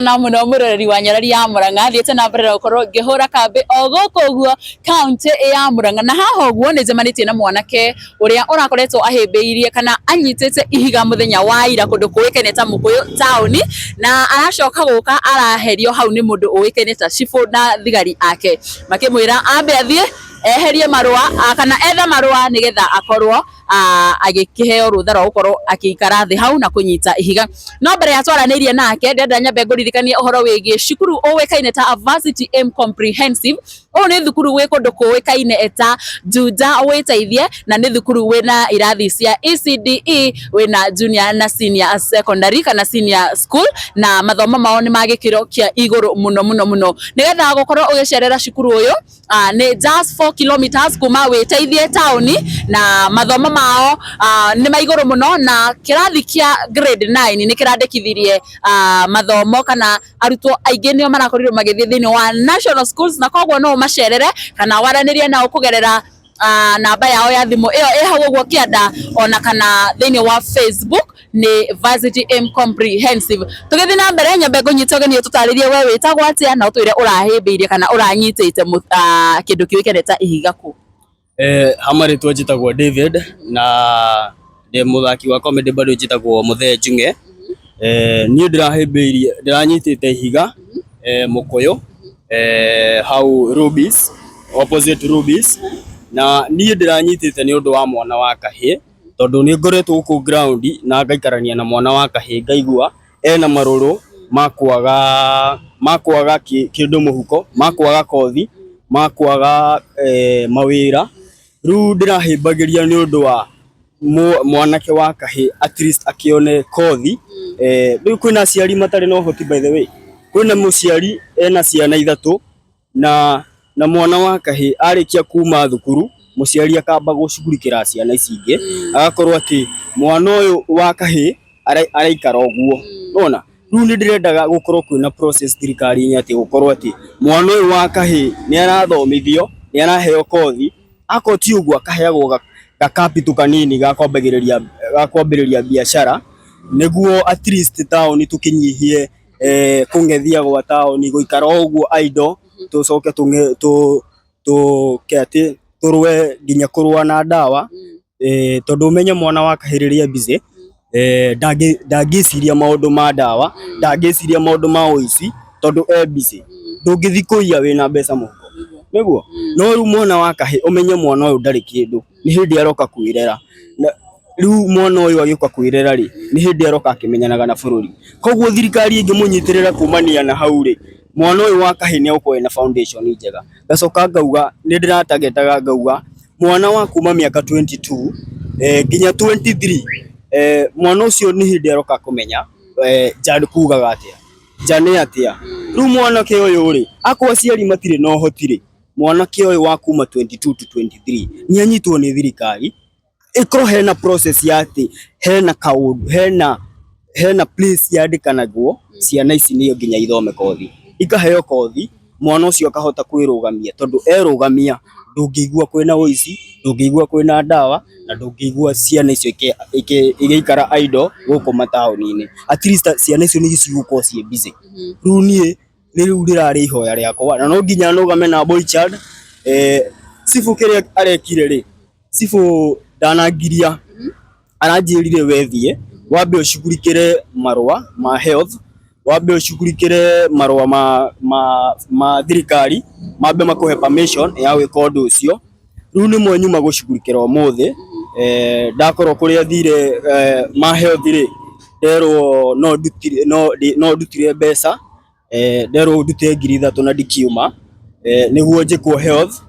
Na muno muroreri wa Nyarari ya Murang'a thiete na mbere gukorwo ngihura kambi o guku guo county ya Murang'a na haha guo ni njemanitie na mwanake uria urakoretwo ahimbiirie kana anyitite ihiga muthenya wa ira kundu kuikaine ta Mukuyu town na aracoka guka araherio hau ni mundu uikaine ta Chifu na thigari ake makimwira ambe athie eherie marua kana etha marua nigetha akorwo agikiheo rutha rwa gukorwo akiikara thi hau na kunyita ihiga no mbere ya twaranirie nake ndenda nyambe nguririkanie uhoro wigie cukuru uwekaine ta Varsity M Comprehensive ni thukuru wi kundu kuwekaine eta Juja witeithie na ni thukuru wina irathi cia ECDE wina junior na senior secondary kana senior school na mathomo mao ni magikiro kia iguru muno nigetha gukorwo ugicerera cukuru uyu ni just 4 kilometers kuma witeithie town na mathomo mao ni maiguru muno na kirathi kia grade 9 ni kirandikithirie mathomo kana arutwo aingi nio marakorirwo magithie thini wa national schools na kogwo no macerere kana waranirie na ukugerera namba yao ya thimu iyo hau guo kianda ona kana thini wa Facebook ni Varsity M Comprehensive tugithi na mbere nyambe ngunyita gani tutaririe we witagwo atia na utwire urahimbiirie kana uranyitite kindu kiwikeneta ihiga ku hamari twajitagwo David na de muthaki wa comedy bado jitagwo Muthee Njung'e ni ndirahimbiirie ndiranyitite ihiga Mukuyu hau Rubis opposite Rubis na ni ndiranyitite ni undu wa mwana wa kahie tondu ni ngoretwo guku ground na ngaikarania na mwana wa kahie ngaigua ena maruru makwaga kindu muhuko makwaga kothi makwaga mawira riu ndirahimbagiria ni undu wa mwanake wa kahie at least akione kothi riu kwina aciari matari na uhoti by the way kwina muciari ena ciana ithatu na mwana wa kahie arikia kuma thukuru muciari akamba gucugurikira ciana ici ingi agakorwo ati mwana uyu wa kahie araikara uguo nona riu ni ndirendaga gukorwo kwina process thirikari-ini ati gukorwo ati mwana uyu wa kahie ni arathomithio ni araheo kothi akoti uguo akaheagwo gakapitu kanini gakwambiriria biashara niguo at least town tukinyihie kungethia gwa town guikara uguo idle tucoke kete turwe nginya kurwa na ndawa tondu umenye mwana wa kahiriria busy ndangiciria maundu ma ndawa ndangiciria maundu ma uici tondu busy ndungithi kuiya wina mbeca muhuko niguo no riu mwana wa kahie umenye mwana uyu ndari kindu ni hindi aroka kwirera riu mwana uyu agioka kwirera ri ni hindi aroka akimenyanaga na bururi koguo thirikari ingimunyitirira kumania na hau ri mwana uyu wa kahie ni ukoe na foundation njega gacoka ngauga ni ndiratagetaga ngauga mwana wa kuma miaka 22 nginya 23 mwana ucio ni hindi aroka kumenya jani kugaga atia jani atia riu mwana ke uyu ri akwa ciari matire no hotire mwana ke uyu wa kuma 22 to 23 ni anyitwo ni thirikari ikoro hena process yati hena kaundu hena place yandikanagwo ciana ici niyo nginya ithome kothi ikaheo kothi mwana ucio akahota kwirugamia tondu erugamia ndungigua kwina uici ndungigua kwina ndawa na ndungigua ciana icio igikara idle guku mataoni-ini at least ciana icio ni giciguko cie busy riu nie riu ndirari ihoya riakwa na no nginya nugame na boy child Chifu kiria arekire ri Chifu ndanangiria aranjirire wethie wambe ucugurikire marua ma health wambe ucugurikire marua ma thirikari mambe makuhe permission ya gwika undu ucio riu ni mwenyuma gucugurikira umuthi ndakorwo kuria thire ma health ri nderwo no ndutire mbeca nderwo ndute 3,000 na ndikiuma niguo njikwo health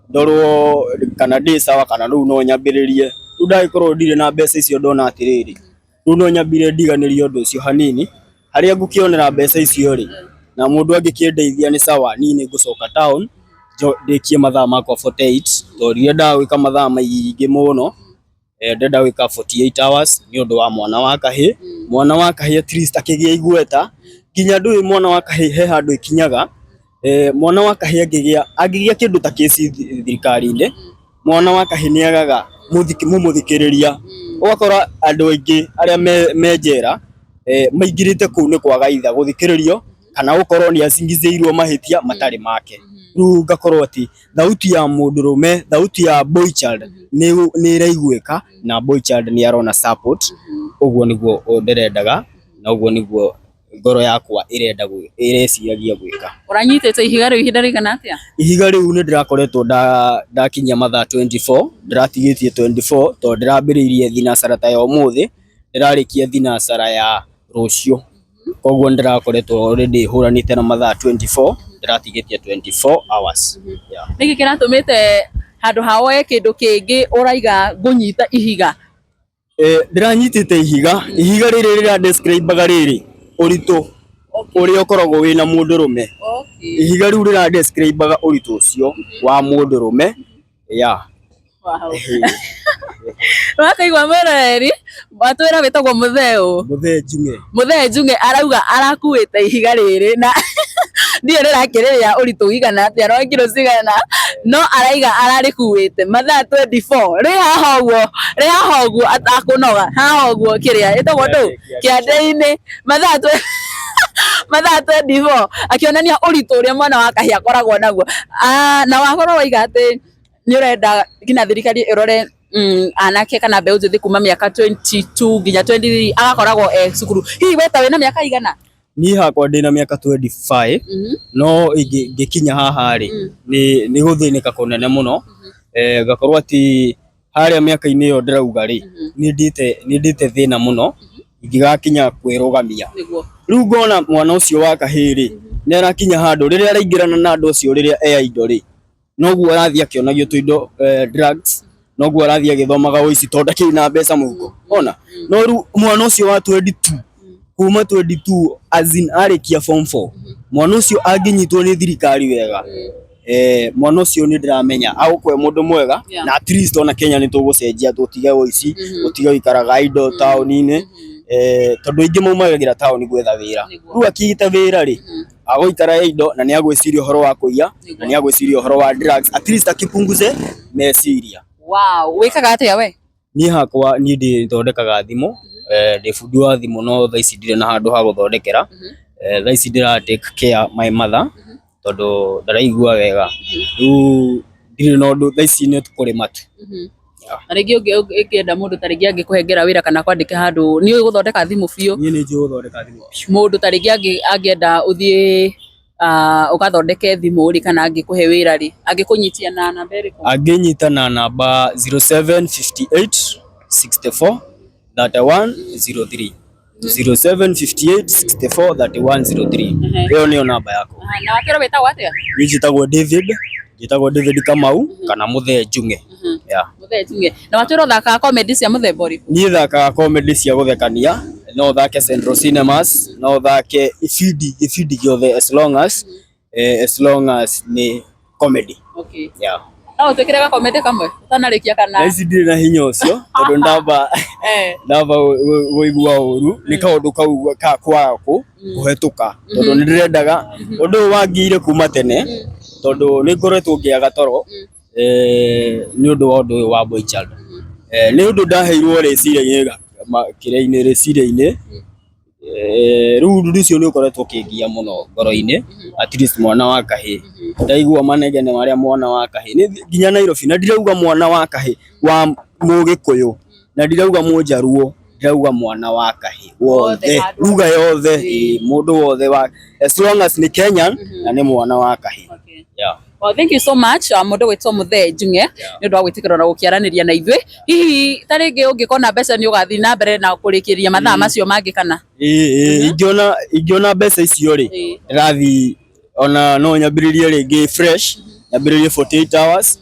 ndorwo kana ndi sawa kana riu no nyambiririe riu ndagikorwo ndire na mbeca icio ndona atiriri riu no nyambire ndiganirie undu ucio hanini haria ngukionera mbeca icio ri na mundu angikindeithia ni sawa ni ngucoka town ndikie mathaa makwa 48 tondu ndagwika mathaa maingi muno ndenda gwika 48 hours ni undu wa mwana wa kahie at least akigia igweta nginya ndui mwana wa kahie he handu ikinyaga mwana wa kahie angigia kindu ta kesi thirikari-ini mwana wa kahie ni agaga mumuthikiriria ugakora andu aingi aria menjera maingirite kuu ni kwaga itha guthikiririo kana gukorwo ni acingithĩirwo mahitia matari make. Riu ngakorwo ati thauti ya mundurume, thauti ya boy child ni iraiguika na boy child ni arona support. Uguo niguo ndirendaga na uguo niguo ngoro yakwa ireciagia gwika. Uranyitete ihiga riu ihinda rigana atia? Ihiga riu ni ndirakoretwo ndakinya mathaa 24, ndiratigĩtie 24 to ndirambĩrĩirie thinacara ta ya umuthi, ndirarikia thinacara ya rucio. Koguo ndirakoretwo already huranite na mathaa 24, ndiratigĩtie 24 hours. Niki kiratumite handu hawe kindu kingi uraiga ngunyita ihiga? Ndiranyitite ihiga riri rira describe riri uritu uria ukoragwo wina mundurume. Ihiga riu rira describe uritu ucio wa mundurume. Wow. Wakaigwa mwereri watwira witagwo Muthee Njung'e arauga arakuite ihiga riri na ndio rirakiriria uritu igana atia no kilo cigana no araiga ararikuite mathaa 24 ri haha uguo atakunoga haha uguo kiria itagwo ndu kiande-ini mathaa 24 akionania uritu uria mwana wa kahia akoragwo naguo. Na wakorwo waiga ati ni urenda ngina thirikari irore anake kana mbeu njithi kuma miaka 22 nginya 23 agakoragwo cukuru. Hihi weta wina miaka igana? Ni hakwa ndina miaka 25 no ngikinya haha ri ni guthinika kunene muno. Gakorwo ati haria miaka-ini iyo ndirauga ri ni ndite thina muno ingigakinya kwirugamia. Riu ngona mwana ucio wa kahiri ni arakinya handu riria araingirana na andu ucio riria indo ri noguo arathia akionagio tuindo drugs, noguo arathia agithomaga uici tonda kina mbeca muhuko. Ona no riu mwana ucio wa 22 kuma 22 azin arikia form 4 mwana ucio anginyitwo ni thirikari wega, mwana ucio ni ndiramenya agukwe mundu mwega na at least ona Kenya ni tugucenjia tutige uici tutige ikaraga indo taoni-ini. Tondu ingi maumagagira taoni gwetha wira. Riu akigita wira ri agoikara indo na ni agwiciria uhoro wa kuiya na ni agwiciria uhoro wa drugs, at least akipunguze meciria. Wow, wikaga atia we? Ni hakwa ni ndithondekaga thimu, ndi fundi wa thimu no thaa ici ndire na handu ha guthondekera. Thaa ici ndira take care my mother tondu ndaraigua wega. Riu ndire na undu thaa ici ni tukurima tu. Aringi ukienda mundu taringi angikuhengera wira kana kwandike handu ni guthondeka thimu biu? Ni njui guthondeka thimu biu. Mundu taringi angienda uthie ugathondeke thimu ri kana angikuhe wira ri angikunyitia na namba iriku? Anginyita na namba 0758 64 3103 0758 64 3103. Hiyo niyo namba yako. Na wakero wetagwo atia? Njitagwo David Kamau kana Muthee Njung'e. Muthee Njung'e. Na watwira uthakaga comedy cia muthemba uriku? Ni thakaga comedy cia guthekania, no thake Central Cinemas, no thake ifidi giothe as long as ni comedy. Okay. No utekeraga comedy kamwe utanarikia kana? Ici ndire na hinya ucio tondu ndamba guigua uru ni kaundu kau kwaku kuhetuka tondu ndirendaga undu wangiire kuma tene tondu ni ngoretwo ngiaga toro ni undu wa undu wa boy child. Ni undu ndaheirwo reciria-ini riu undu ucio ni ukoretwo kingia muno ngoro-ini, at least mwana wa kahi ndaigua manegene maria mwana wa kahi ni nginya Nairobi, na ndirauga mwana wa kahi wa Mugikuyu na ndirauga Munjaruo, ndirauga mwana wa kahi wothe, ruga yothe mundu wothe wa as long as ni Kenyan na ni mwana wa kahi. Well, thank you so much mundu witwo Muthee Njung'e ni undu wa gwitikira na gukiaraniria na ithui. Hihi taringi ungikona mbeca ni ugathi na mbere na kurikiria mathaa macio mangi kana? Ingiona mbeca icio ri rathi ona no nyambiririe ringi fresh, nyambiririe 48 hours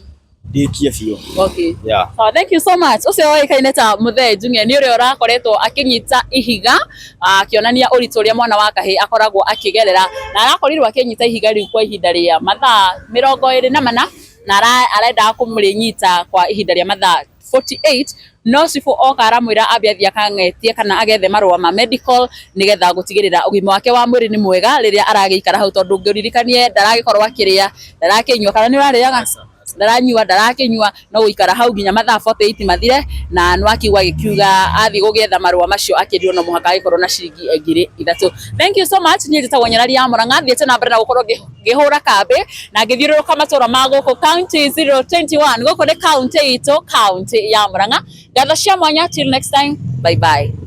ndikie biu. Okay. So thank you so much. Ucio oikaine ta Muthee Njung'e ni uria urakoretwo akinyita ihiga akionania uritu uria mwana wa kahi akoragwo akigerera, na arakorirwo akinyita ihiga riu kwa ihinda ria mathaa 24 na arenda kumurinyita kwa ihinda ria mathaa 48. No cifu oka aramwira abiathia kangetie kana agethe marua ma medical nigetha gutigirira ugima wake wa mwiri ni mwega riria aragiikara hau, tondu ngiririkanie ndaragikorwo akiria ndarakinywa kana ni urariaga ndaranyua ndarakinyua no guikara hau nginya mathaa 48 mathire na no akigwa gikiuga athi gugetha marua macio akirio no muhaka agikorwo na ciringi ngiri ithatu. Thank you so much. Ni njitagwo Nyarari ya Murang'a, thiete na mbere na gukorwo ngihura kambi na ngithiururuka matura ma guku county 021 guku ni county itu, county ya Murang'a. Ngatho cia mwanya, till next time, bye bye.